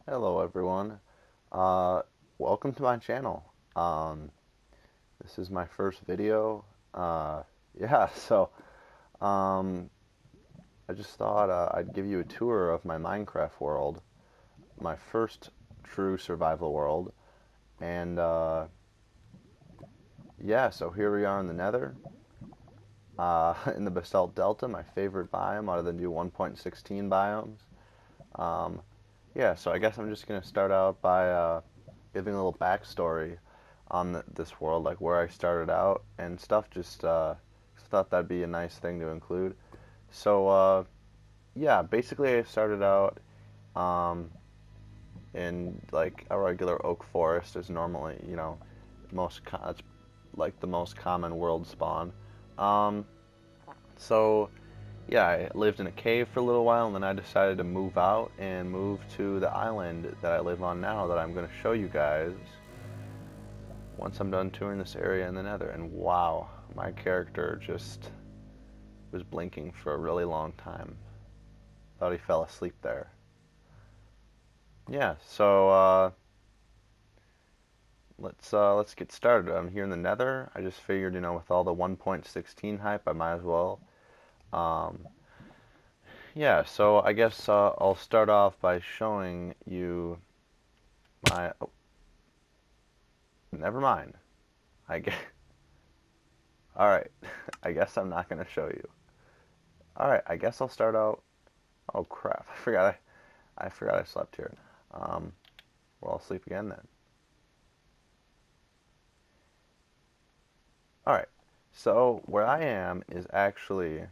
Hello everyone. Uh, Welcome to my channel. This is my first video. Uh, yeah, so um, I just thought I'd give you a tour of my Minecraft world, my first true survival world. And yeah, so here we are in the Nether, in the Basalt Delta, my favorite biome out of the new 1.16 biomes. Um, yeah, so I guess I'm just gonna start out by giving a little backstory on this world, like where I started out and stuff. Just thought that'd be a nice thing to include. So yeah, basically I started out um, in like a regular oak forest, as normally, it's like the most common world spawn. Um, so yeah, I lived in a cave for a little while, and then I decided to move out and move to the island that I live on now, that I'm going to show you guys once I'm done touring this area in the Nether. And wow, my character just was blinking for a really long time. Thought he fell asleep there. Yeah, so let's get started. I'm here in the Nether. I just figured, with all the 1.16 hype, I might as well. Um, yeah, so I guess I'll start off by showing you my. Oh, never mind. I guess. All right. I guess I'm not gonna show you. All right. I guess I'll start out. Oh crap! I forgot I slept here. Um, well, I'll sleep again then. All right. So where I am is actually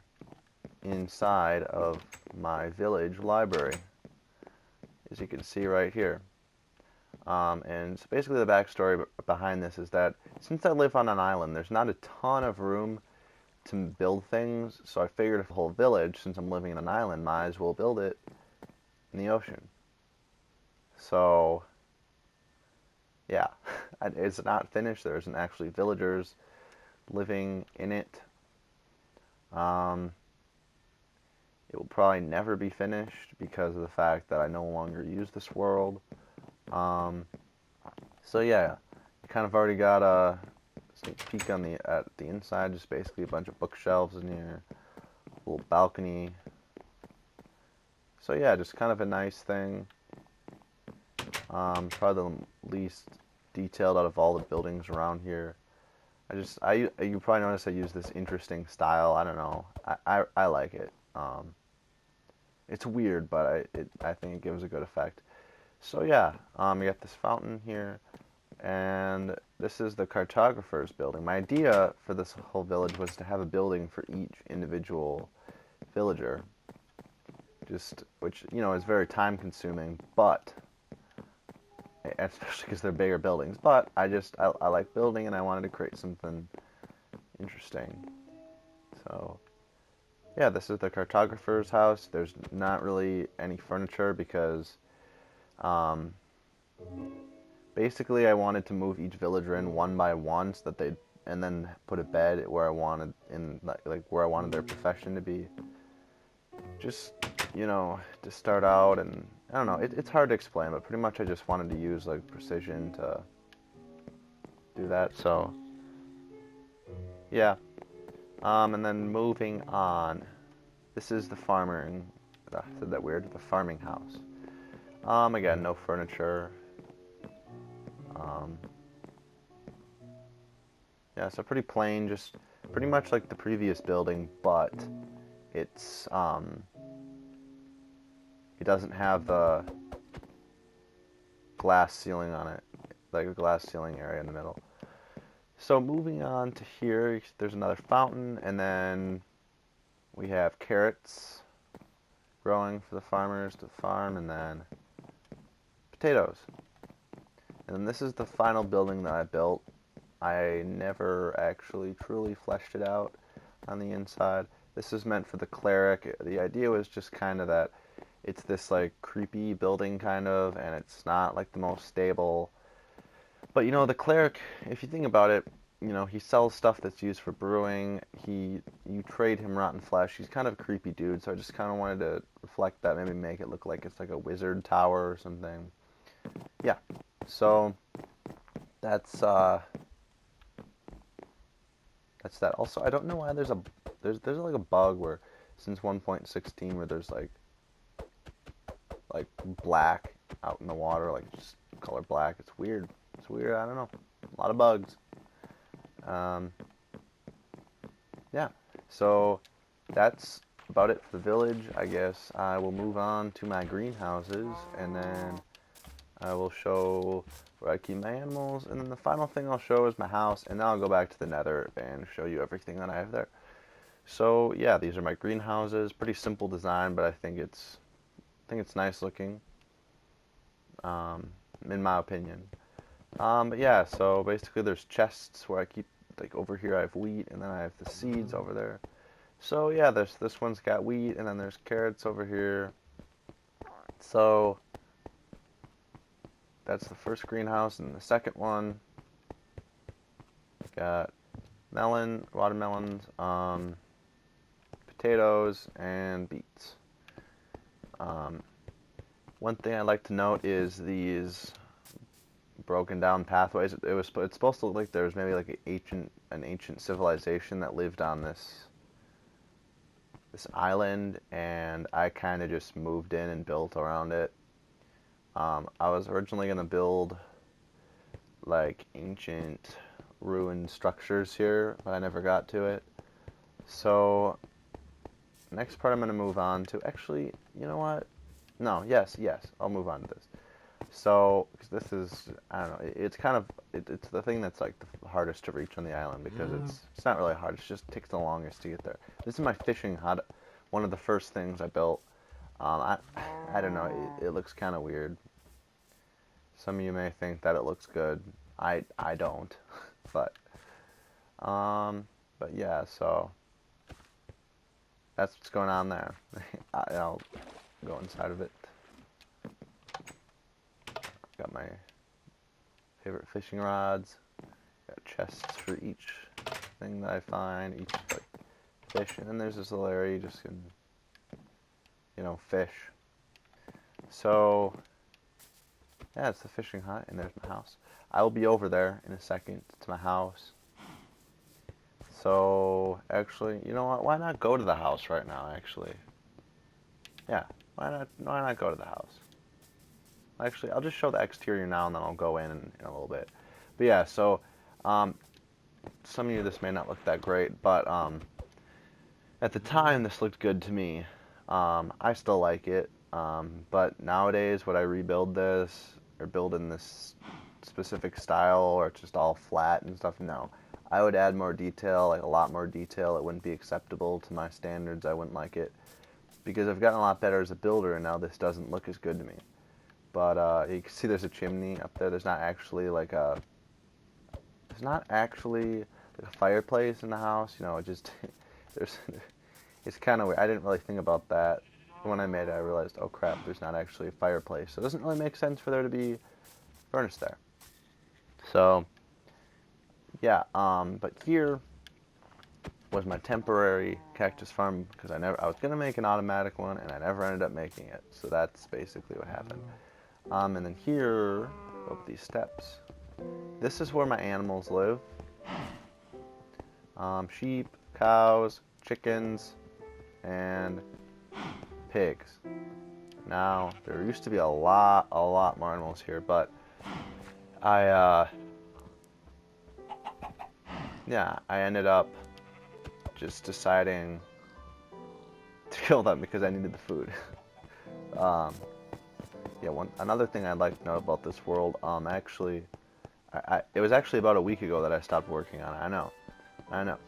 inside of my village library, as you can see right here. And so basically the backstory behind this is that since I live on an island, there's not a ton of room to build things. So I figured if a whole village, since I'm living in an island, might as well build it in the ocean. So yeah, it's not finished. There isn't actually villagers living in it. Um, it will probably never be finished because of the fact that I no longer use this world. Um, so yeah, you kind of already got a sneak peek on the inside. Just basically a bunch of bookshelves in here, a little balcony. So yeah, just kind of a nice thing. Probably the least detailed out of all the buildings around here. You probably noticed I use this interesting style. I don't know. I like it. It's weird, but I think it gives a good effect. So yeah, you got this fountain here, and this is the cartographer's building. My idea for this whole village was to have a building for each individual villager, just which is very time consuming, but especially because they're bigger buildings. But I like building, and I wanted to create something interesting. So yeah, this is the cartographer's house. There's not really any furniture because um, basically I wanted to move each villager in one by one so that they and then put a bed where I wanted in like where I wanted their profession to be. Just to start out, and I don't know. It's hard to explain, but pretty much I just wanted to use like precision to do that. So yeah, and then moving on. This is the farming. I said that weird. The farming house. Again, no furniture. Um, yeah, so pretty plain, just pretty much like the previous building, but it's it doesn't have the glass ceiling on it, like a glass ceiling area in the middle. So moving on to here, there's another fountain, and then we have carrots growing for the farmers to farm, and then potatoes. And then this is the final building that I built. I never actually truly fleshed it out on the inside. This is meant for the cleric. The idea was just kind of that it's this like creepy building kind of, and it's not like the most stable. But the cleric, if you think about it, he sells stuff that's used for brewing. You trade him rotten flesh. He's kind of a creepy dude, so I just kind of wanted to reflect that, maybe make it look like it's like a wizard tower or something. yeah, so that's that. Also, I don't know why there's like a bug where since 1.16 where there's like black out in the water, like just color black. It's weird. It's weird. I don't know. A lot of bugs. Um, yeah. So that's about it for the village. I guess I will move on to my greenhouses, and then I will show where I keep my animals, and then the final thing I'll show is my house, and then I'll go back to the nether and show you everything that I have there. So yeah, these are my greenhouses. Pretty simple design, but I think it's nice looking, um, in my opinion. But yeah, so basically there's chests where I keep, like over here I have wheat, and then I have the seeds over there. So yeah, this one's got wheat, and then there's carrots over here. So that's the first greenhouse, and the second one got watermelons, potatoes, and beets. Um, One thing I'd like to note is these broken down pathways. It's supposed to look like there was maybe like an ancient civilization that lived on this island, and I kind of just moved in and built around it. I was originally gonna build like ancient ruined structures here, but I never got to it. So next part I'm gonna move on to. Actually, you know what? No, yes, I'll move on to this. So, 'cause this is, I don't know, it's kind of, it's the thing that's like the hardest to reach on the island because it's not really hard, it just takes the longest to get there. This is my fishing hut, one of the first things I built. I don't know, it looks kind of weird. Some of you may think that it looks good. I don't, but, um, but yeah, so that's what's going on there. I'll go inside of it. Got my favorite fishing rods. Got chests for each thing that I find, each like fish, and then there's this little area you just can, fish. So yeah, it's the fishing hut, and there's my house. I will be over there in a second to my house. So actually, you know what? Why not go to the house right now? Actually, yeah. Why not go to the house? Actually, I'll just show the exterior now, and then I'll go in a little bit. But yeah, so um, some of you this may not look that great, but at the time this looked good to me. I still like it, but nowadays would I rebuild this or build in this specific style or it's just all flat and stuff? No. I would add more detail, like a lot more detail. It wouldn't be acceptable to my standards. I wouldn't like it because I've gotten a lot better as a builder, and now this doesn't look as good to me. But you can see there's a chimney up there. There's not actually like a fireplace in the house. It just there's it's kind of weird. I didn't really think about that when I made it. I realized, oh crap, there's not actually a fireplace. So it doesn't really make sense for there to be furnace there. So yeah, but here was my temporary cactus farm because I was gonna make an automatic one and I never ended up making it. So that's basically what happened. And then here, go up these steps. This is where my animals live. Sheep, cows, chickens, and pigs. Now, there used to be a lot more animals here, but I ended up just deciding to kill them because I needed the food. Another thing I'd like to know about this world, actually, it was actually about a week ago that I stopped working on it. I know.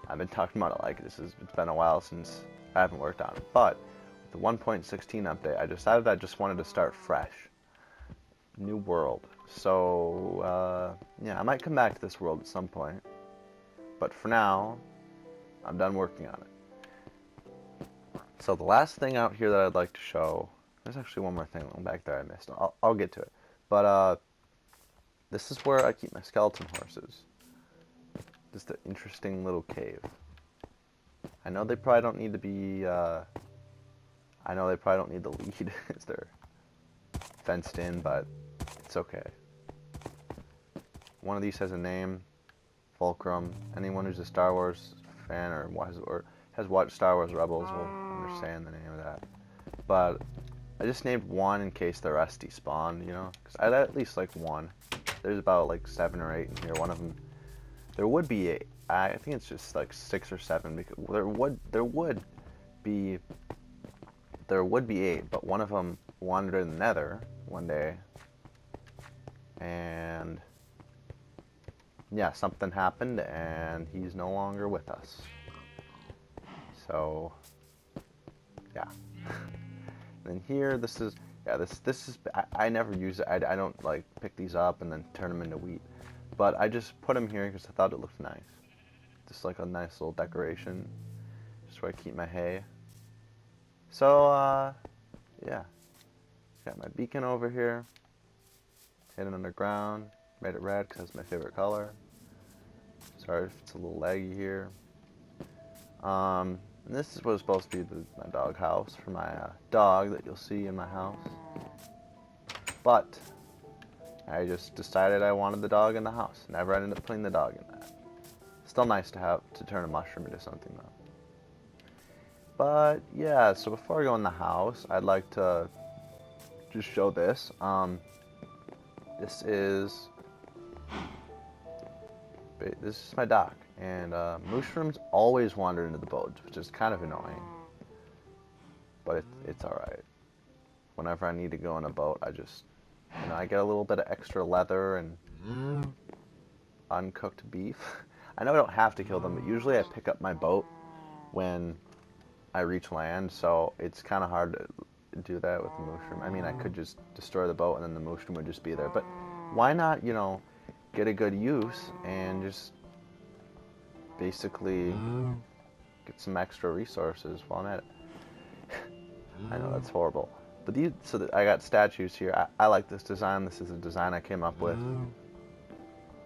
I've been talking about it like it's been a while since I haven't worked on it. But with the 1.16 update, I decided I just wanted to start fresh. New world. So, I might come back to this world at some point. But for now, I'm done working on it. So the last thing out here that I'd like to show, there's actually one more thing back there I missed. I'll get to it. But this is where I keep my skeleton horses. Just an interesting little cave. I know they probably don't need to be, I know they probably don't need the lead because they're fenced in, but It's okay. One of these has a name, Fulcrum. Anyone who's a Star Wars fan or has watched Star Wars Rebels will understand the name of that. But I just named one in case the rest despawned, you know? Because I'd at least like one. There's about like 7 or 8 in here. One of them, there would be 8. I think it's just like 6 or 7 because there would be 8, but one of them wandered in the Nether one day, and yeah, something happened, and he's no longer with us. So yeah. And here, this is I never use it. I don't like pick these up and then turn them into wheat, but I just put them here because I thought it looked nice. Just like a nice little decoration, just where I keep my hay. So yeah, got my beacon over here, hidden underground. Made it red because it's my favorite color. Sorry if it's a little laggy here. And this is what is supposed to be my dog house for my dog that you'll see in my house. But I just decided I wanted the dog in the house. Never ended up putting the dog in that. Still nice to turn a mushroom into something though. But yeah, so before I go in the house, I'd like to just show this. This is my dock, and mushrooms always wander into the boat, which is kind of annoying. But it's alright. Whenever I need to go on a boat, I just, I get a little bit of extra leather and uncooked beef. I know I don't have to kill them, but usually I pick up my boat when I reach land, so it's kind of hard to do that with the mushroom. I mean, I could just destroy the boat and then the mushroom would just be there, but why not, get a good use and just basically get some extra resources while I'm at it. I know that's horrible, but I got statues here. I like this design. This is a design I came up with in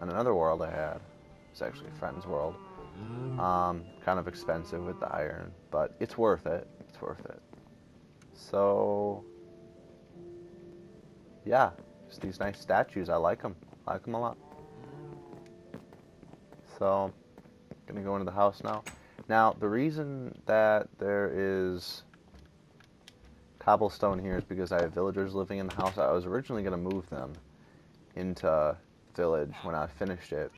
another world I had. It's actually a friend's world. Kind of expensive with the iron, but it's worth it. It's worth it. So yeah, just these nice statues. I like them. I like them a lot. So, gonna go into the house now. Now, the reason that there is cobblestone here is because I have villagers living in the house. I was originally gonna move them into village when I finished it,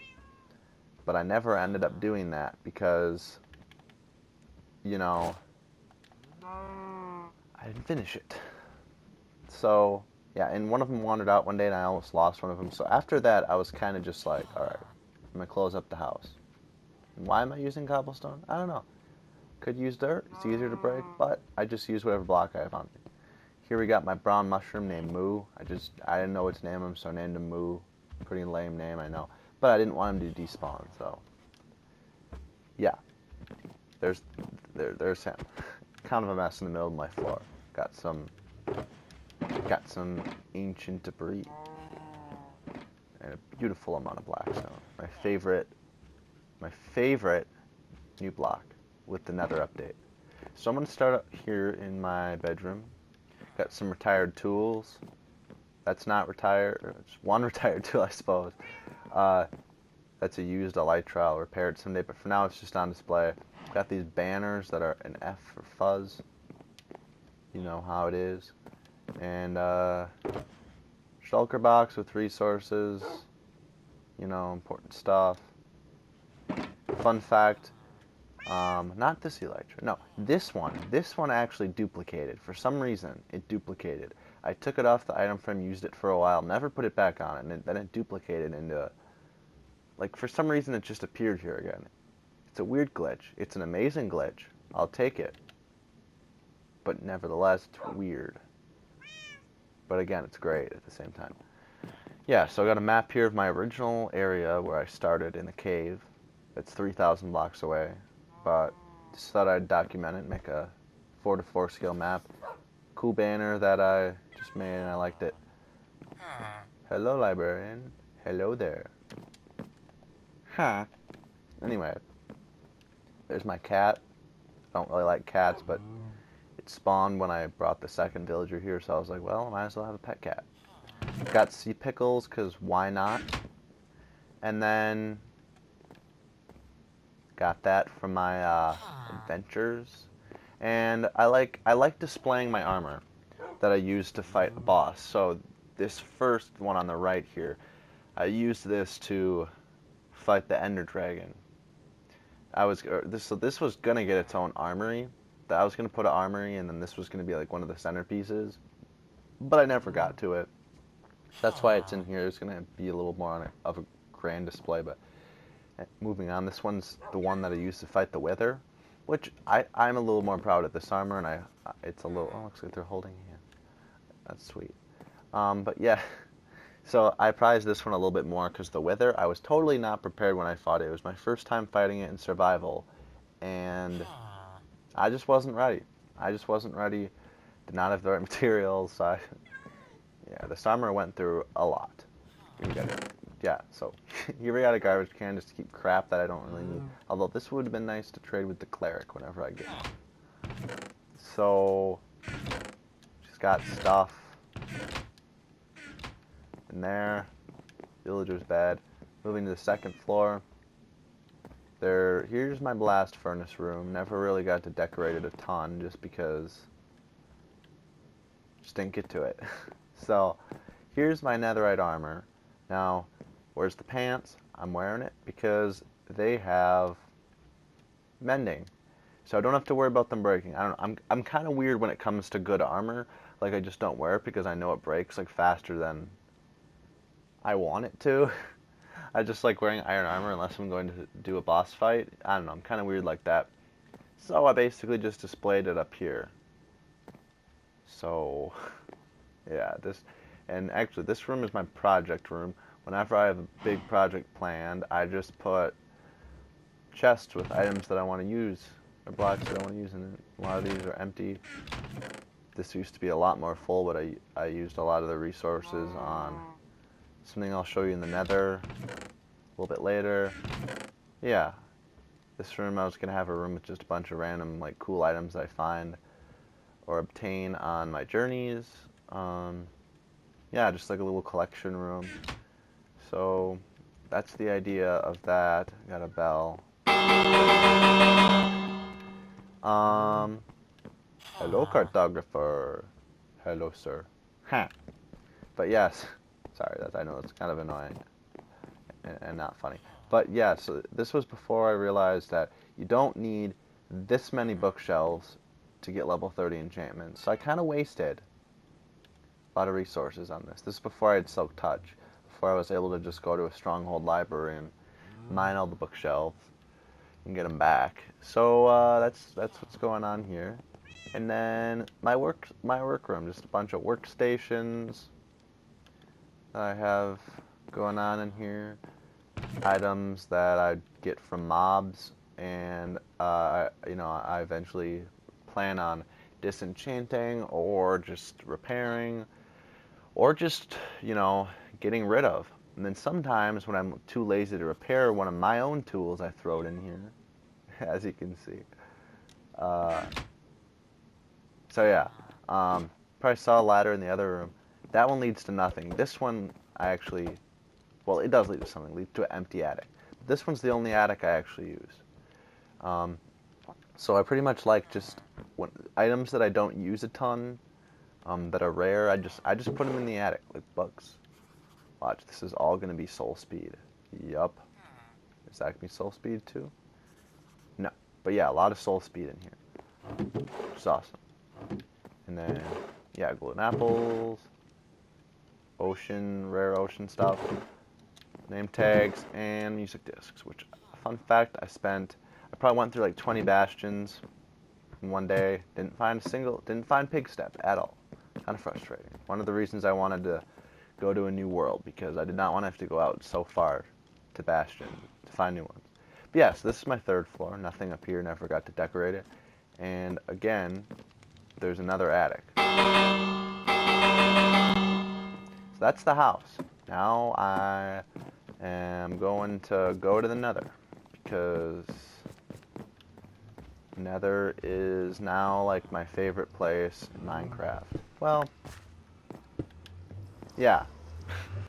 but I never ended up doing that because, I didn't finish it. So, yeah, and one of them wandered out one day and I almost lost one of them. So after that, I was kind of just like, alright, I'm going to close up the house. And why am I using cobblestone? I don't know. Could use dirt. It's easier to break, but I just use whatever block I have on me. Here we got my brown mushroom named Moo. I didn't know what to name him, so I named him Moo. Pretty lame name, I know. But I didn't want him to despawn, so yeah. There's him. Kind of a mess in the middle of my floor. Got some ancient debris. And a beautiful amount of blackstone. My favorite new block with the Nether update. So I'm going to start up here in my bedroom. Got some retired tools. That's not retired. It's one retired tool, I suppose. That's a used elytra. I'll repair it someday, but for now it's just on display. Got these banners that are an F for fuzz. You know how it is. And shulker box with resources. Important stuff. Fun fact. Not this elytra. No, this one. This one actually duplicated. For some reason, it duplicated. I took it off the item frame, used it for a while, never put it back on, and then it duplicated into... Like, for some reason, it just appeared here again. It's a weird glitch. It's an amazing glitch. I'll take it. But nevertheless, it's weird. But again, it's great at the same time. Yeah, so I got a map here of my original area where I started in the cave. It's 3,000 blocks away. But just thought I'd document it, make a 4:4 scale map. Cool banner that I just made and I liked it. Hello, librarian. Hello there. Huh. Anyway, there's my cat. I don't really like cats, but it spawned when I brought the second villager here, so I was like, well, I might as well have a pet cat. Got sea pickles, because why not? And then got that from my adventures. And I like displaying my armor that I use to fight a boss. So this first one on the right here, I used this to fight the Ender Dragon. This was gonna get its own armory. I was gonna put an armory, and then this was gonna be like one of the centerpieces, but I never got to it. That's why it's in here. It's gonna be a little more of a grand display. But moving on, this one's the one that I used to fight the Wither, which I'm a little more proud of this armor, and it's a little. Oh, looks like they're holding hands. That's sweet. But yeah. So I prized this one a little bit more because the Wither, I was totally not prepared when I fought it. It was my first time fighting it in survival, and I just wasn't ready. I just wasn't ready. Did not have the right materials. So yeah, this armor went through a lot. Yeah, so here we got a garbage can just to keep crap that I don't really need. Although this would have been nice to trade with the cleric whenever I get it. So she's got stuff. In there, villager's bed. Moving to the second floor. Here's my blast furnace room. Never really got to decorate it a ton just because just didn't get to it. So here's my netherite armor. Now, where's the pants? I'm wearing it because they have mending. So I don't have to worry about them breaking. I don't know. I'm kind of weird when it comes to good armor. Like I just don't wear it because I know it breaks like faster than I want it to. I just like wearing iron armor unless I'm going to do a boss fight. I don't know, I'm kind of weird like that. So I basically just displayed it up here. So, yeah, and actually this room is my project room. Whenever I have a big project planned, I just put chests with items that I want to use, or blocks that I want to use in it. A lot of these are empty. This used to be a lot more full, but I used a lot of the resources on something I'll show you in the nether a little bit later. Yeah, this room I was going to have a room with just a bunch of random like cool items that I find or obtain on my journeys. Yeah, just like a little collection room. So that's the idea of that. Got a bell. Hello, cartographer. Hello, sir. Huh. But yes, sorry, I know it's kind of annoying and not funny. But yeah, so this was before I realized that you don't need this many bookshelves to get level 30 enchantments. So I kind of wasted a lot of resources on this. This is before I had Silk Touch, before I was able to just go to a stronghold library and mine all the bookshelves and get them back. So that's what's going on here. And then my workroom, just a bunch of workstations that I have going on in here. Items that I get from mobs, and I eventually plan on disenchanting or just repairing or just getting rid of. And then sometimes when I'm too lazy to repair one of my own tools, I throw it in here, as you can see. So yeah, probably saw a ladder in the other room. That one leads to nothing. This one I actually, well, it does lead to something. Leads to an empty attic. This one's the only attic I actually use. So I pretty much like just items that I don't use a ton, that are rare. I just put them in the attic like bugs. Watch, this is all gonna be soul speed. Yup. Is that gonna be soul speed too? No, but yeah, a lot of soul speed in here, which is awesome. And then yeah, golden apples, rare ocean stuff, name tags, and music discs. Which, fun fact, I probably went through like 20 bastions in one day. Didn't find pig step at all. Kind of frustrating. One of the reasons I wanted to go to a new world, because I did not want to have to go out so far to bastion to find new ones. But yeah, so this is my third floor. Nothing up here. Never got to decorate it. And again, there's another attic. So that's the house. Now I am going to go to the nether, because nether is now like my favorite place in Minecraft. Well, yeah,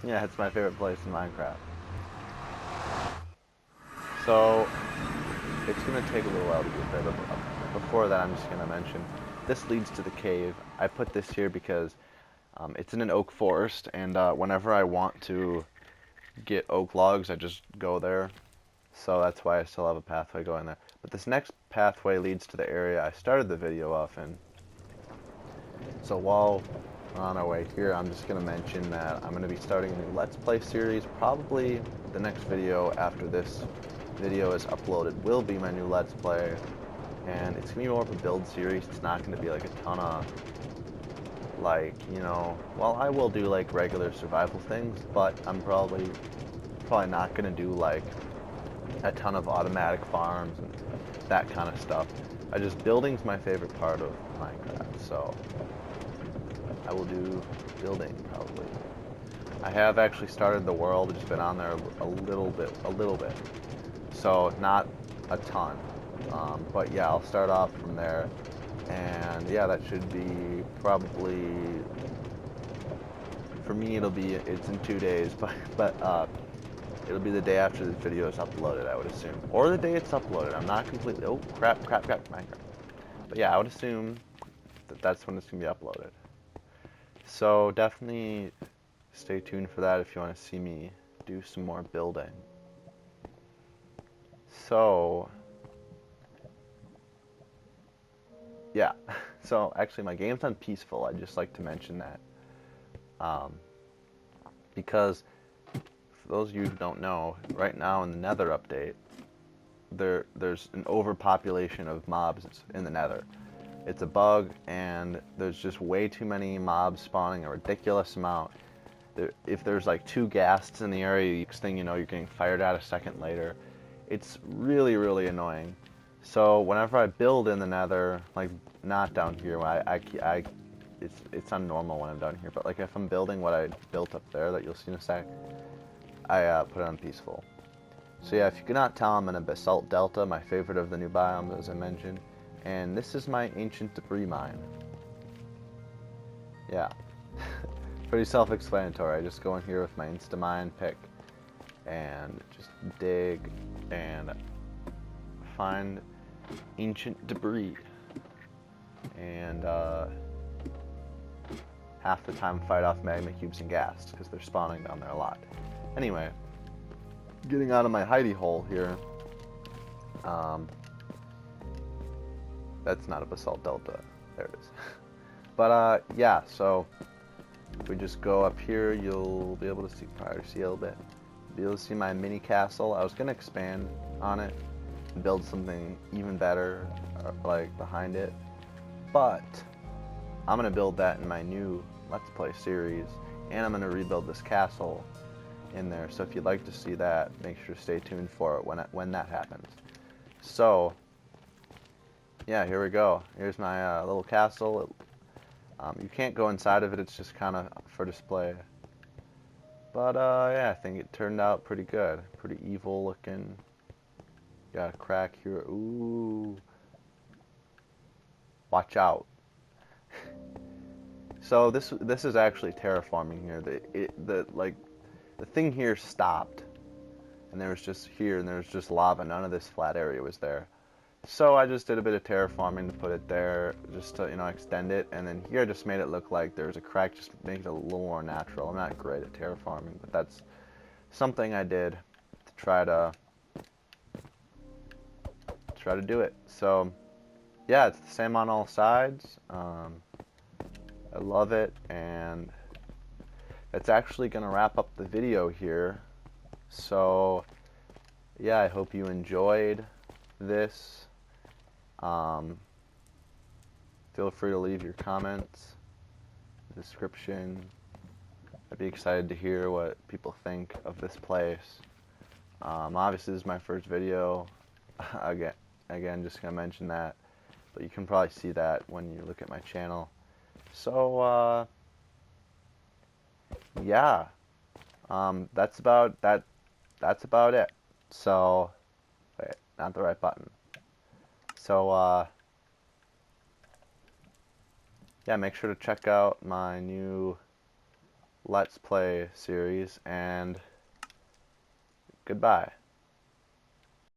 Yeah, it's my favorite place in Minecraft. So, it's going to take a little while to get there, but before that I'm just going to mention, this leads to the cave. I put this here because it's in an oak forest, and whenever I want to get oak logs, I just go there. So that's why I still have a pathway going there. But this next pathway leads to the area I started the video off in. So while we're on our way here, I'm just going to mention that I'm going to be starting a new Let's Play series. Probably the next video after this video is uploaded will be my new Let's Play. And it's going to be more of a build series. It's not going to be like a ton of, like, you know, well, I will do like regular survival things, but I'm probably not going to do like a ton of automatic farms and that kind of stuff. Building's my favorite part of Minecraft, so I will do building probably. I have actually started the world, just been on there a little bit, so not a ton. But yeah, I'll start off from there, and yeah, that should be probably, for me it's in 2 days, but it'll be the day after this video is uploaded, I would assume, or the day it's uploaded. I'm not completely, oh crap, Minecraft. But yeah, I would assume that that's when it's gonna be uploaded. So definitely stay tuned for that if you want to see me do some more building. So, yeah. So actually my game's on peaceful. I'd just like to mention that. Because for those of you who don't know, right now in the Nether update, there's an overpopulation of mobs in the Nether. It's a bug, and there's just way too many mobs spawning, a ridiculous amount. If there's like 2 ghasts in the area, next thing you know, you're getting fired at a second later. It's really, really annoying. So whenever I build in the Nether, like not down here, it's unnormal when I'm down here. But like if I'm building what I built up there, that you'll see in a sec, I put it on peaceful. So yeah, if you cannot tell, I'm in a basalt delta, my favorite of the new biomes, as I mentioned. And this is my ancient debris mine. Yeah. Pretty self-explanatory. I just go in here with my Instamine pick and just dig and find ancient debris. And half the time fight off magma cubes and gas because they're spawning down there a lot. Anyway, getting out of my hidey hole here. That's not a basalt delta. There it is. But yeah, so if we just go up here, you'll be able to see, probably see a little bit. Be able to see my mini castle. I was gonna expand on it and build something even better, like behind it. But I'm gonna build that in my new Let's Play series, and I'm gonna rebuild this castle in there. So if you'd like to see that, make sure to stay tuned for it when that happens. So yeah, here we go. Here's my little castle. You can't go inside of it, it's just kind of for display. But yeah, I think it turned out pretty good. Pretty evil looking. Got a crack here. Ooh. Watch out. So this is actually terraforming here. The thing here stopped, and there was just lava. None of this flat area was there. So I just did a bit of terraforming to put it there, just to, you know, extend it. And then here I just made it look like there's a crack, just make it a little more natural. I'm not great at terraforming, but that's something I did to try to do it. So yeah, it's the same on all sides. I love it, and that's actually going to wrap up the video here. So yeah, I hope you enjoyed this. Feel free to leave your comments, description. I'd be excited to hear what people think of this place. Obviously this is my first video. Again, just gonna mention that, but you can probably see that when you look at my channel. So yeah, that's about it. So wait, not the right button. So yeah, make sure to check out my new Let's Play series, and goodbye.